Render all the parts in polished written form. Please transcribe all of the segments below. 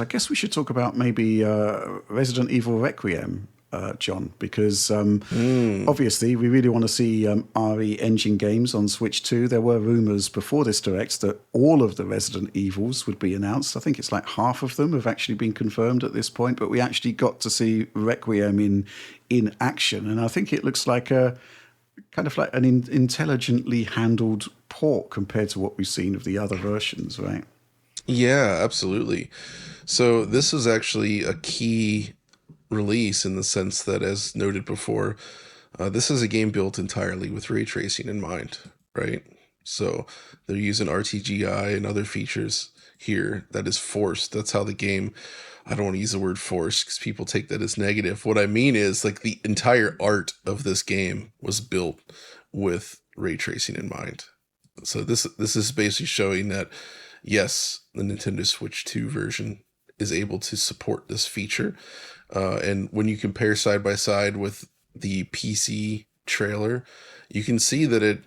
I guess we should talk about maybe Resident Evil Requiem, John, because obviously we really want to see RE Engine games on Switch 2. There were rumors before this Direct that all of the Resident Evils would be announced. I think it's like half of them have actually been confirmed at this point, but we actually got to see Requiem in action, and I think it looks like a kind of like an intelligently handled port compared to what we've seen of the other versions, right? Yeah, absolutely. So this is actually a key release in the sense that, as noted before, this is a game built entirely with ray tracing in mind, right? So they're using RTGI and other features here that is forced. That's how the game, I don't want to use the word forced because people take that as negative. What I mean is like the entire art of this game was built with ray tracing in mind. So this is basically showing that yes, the Nintendo Switch 2 version is able to support this feature. And when you compare side by side with the PC trailer, you can see that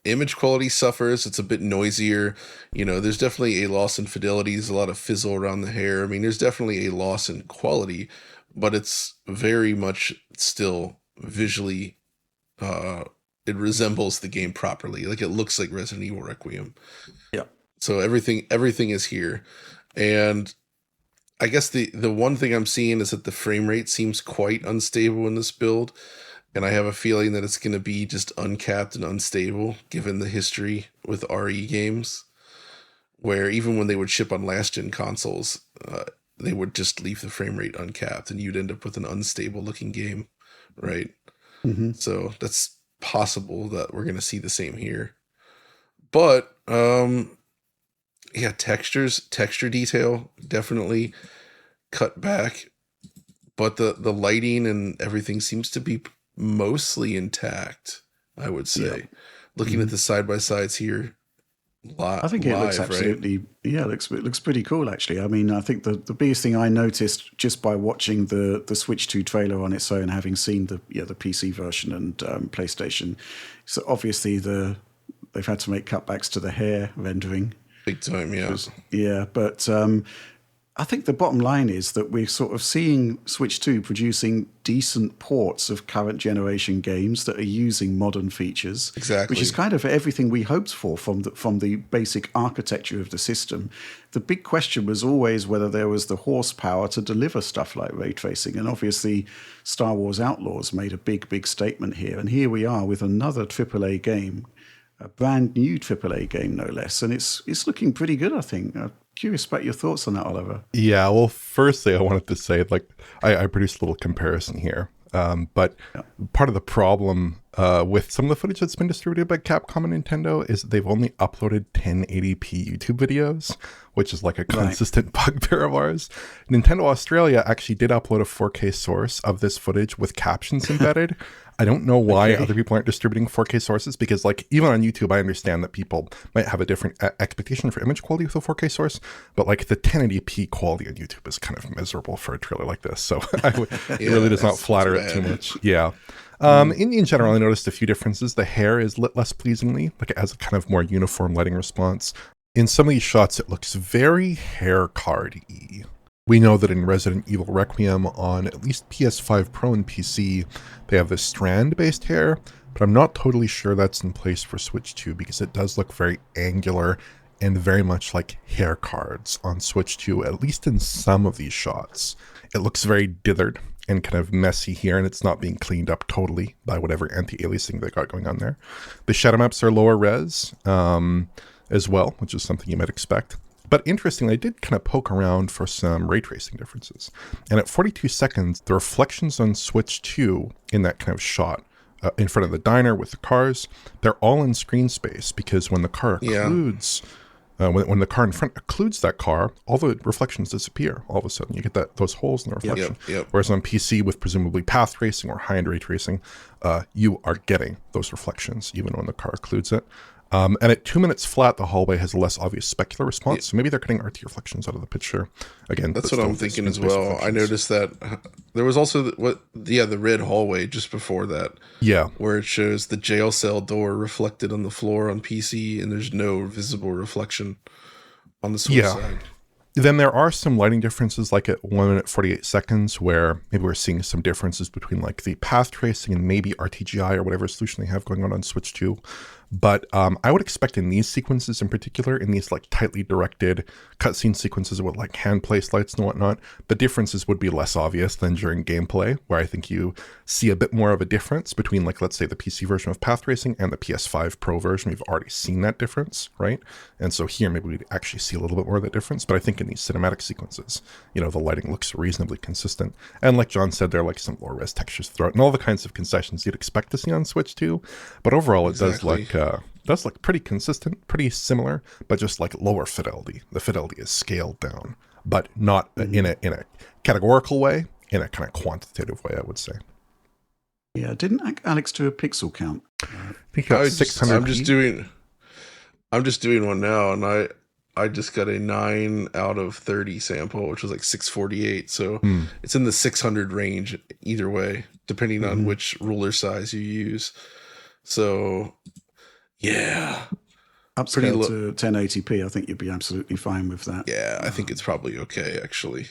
image quality suffers. It's a bit noisier. There's definitely a loss in fidelity. There's a lot of fizzle around the hair. I mean, there's definitely a loss in quality, but it's very much still visually, it resembles the game properly. Like it looks like Resident Evil Requiem. Yeah. So everything is here. And I guess the one thing I'm seeing is that the frame rate seems quite unstable in this build. And I have a feeling that it's going to be just uncapped and unstable, given the history with RE games, where even when they would ship on last-gen consoles, they would just leave the frame rate uncapped, and you'd end up with an unstable-looking game, right? Mm-hmm. So that's possible that we're going to see the same here. But, yeah, texture detail, definitely cut back. But the lighting and everything seems to be mostly intact, I would say. Yeah. Looking at the side-by-sides here, I think it looks absolutely, right? yeah, it looks pretty cool, actually. I mean, I think the biggest thing I noticed just by watching the Switch 2 trailer on its own, having seen the PC version and PlayStation, so obviously they've had to make cutbacks to the hair rendering. Big time, yeah. Yeah, but I think the bottom line is that we're sort of seeing Switch 2 producing decent ports of current generation games that are using modern features. Exactly. Which is kind of everything we hoped for from the basic architecture of the system. The big question was always whether there was the horsepower to deliver stuff like ray tracing. And obviously Star Wars Outlaws made a big statement here. And here we are with another AAA game, a brand new AAA game, no less. And it's looking pretty good, I think. Curious about your thoughts on that, Oliver. Yeah, well, firstly, I wanted to say, like, I produced a little comparison here. But part of the problem with some of the footage that's been distributed by Capcom and Nintendo is that they've only uploaded 1080p YouTube videos, which is like a consistent bugbear of ours. Nintendo Australia actually did upload a 4K source of this footage with captions embedded. I don't know why other people aren't distributing 4K sources, because like even on YouTube, I understand that people might have a different expectation for image quality with a 4K source, but like the 1080p quality on YouTube is kind of miserable for a trailer like this. So it really does not flatter it too much. Yeah. In general, I noticed a few differences. The hair is lit less pleasingly, like it has a kind of more uniform lighting response. In some of these shots, it looks very hair card-y. We know that in Resident Evil Requiem on at least PS5 Pro and PC, they have this strand-based hair, but I'm not totally sure that's in place for Switch 2 because it does look very angular and very much like hair cards on Switch 2, at least in some of these shots. It looks very dithered and kind of messy here, and it's not being cleaned up totally by whatever anti-aliasing they got going on there. The shadow maps are lower res as well, which is something you might expect. But interestingly, I did kind of poke around for some ray tracing differences. And at 42 seconds, the reflections on Switch 2 in that kind of shot in front of the diner with the cars, they're all in screen space because when the car occludes, when the car in front occludes that car, all the reflections disappear. All of a sudden, you get those holes in the reflection. Whereas on PC with presumably path tracing or high-end ray tracing, you are getting those reflections even when the car occludes it. And at 2 minutes flat, the hallway has a less obvious specular response. So maybe they're cutting RT reflections out of the picture. Again, that's what I'm thinking as well. I noticed that there was also the red hallway just before that. Yeah. Where it shows the jail cell door reflected on the floor on PC, and there's no visible reflection on the Switch side. Then there are some lighting differences, like at 1 minute 48 seconds, where maybe we're seeing some differences between like the path tracing and maybe RTGI or whatever solution they have going on Switch 2. But I would expect in these sequences in particular, in these like tightly directed cutscene sequences with like hand placed lights and whatnot, the differences would be less obvious than during gameplay, where I think you see a bit more of a difference between, like, let's say the PC version of path tracing and the PS5 Pro version. We've already seen that difference, right? And so here maybe we'd actually see a little bit more of that difference. But I think in these cinematic sequences, you know, the lighting looks reasonably consistent. And like John said, there are like some lower res textures throughout and all the kinds of concessions you'd expect to see on Switch 2. But overall, it does look pretty consistent, pretty similar, but just like lower fidelity. The fidelity is scaled down, but not in a categorical way, in a kind of quantitative way, I would say. Yeah, didn't Alex do a pixel count? I think that's 600. I'm just doing one now, and I just got a 9 out of 30 sample, which was like 648. So it's in the 600 range either way, depending on which ruler size you use. So yeah, upscale to 1080p, I think you'd be absolutely fine with that. Yeah, I think it's probably okay, actually.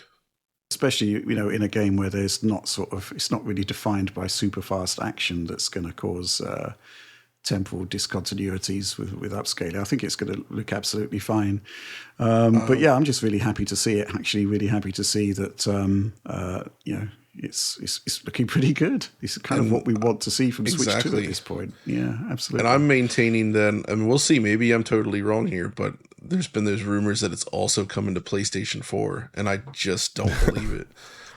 Especially, you know, in a game where there's it's not really defined by super fast action that's going to cause temporal discontinuities with upscaling. I think it's going to look absolutely fine. But yeah, I'm just really happy to see it. Actually, really happy to see that, you know, it's looking pretty good. It's kind of what we want to see from Switch 2 at this point. Yeah, absolutely. And I'm maintaining then, I mean, we'll see, maybe I'm totally wrong here, but there's been those rumors that it's also coming to PlayStation 4, and I just don't believe it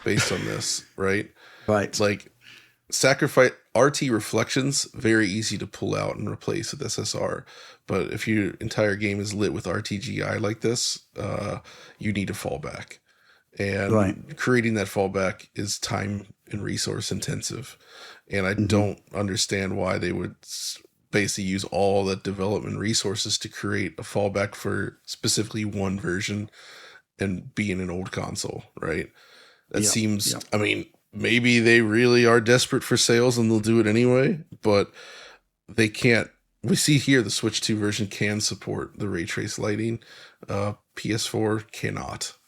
based on this, right? Right. Like, sacrifice RT reflections, very easy to pull out and replace with SSR. But if your entire game is lit with RTGI like this, you need a fallback. And creating that fallback is time and resource intensive. And I don't understand why they would basically use all the development resources to create a fallback for specifically one version and be in an old console, right? That seems, I mean, maybe they really are desperate for sales and they'll do it anyway, but they can't. We see here the Switch 2 version can support the ray trace lighting. PS4 cannot.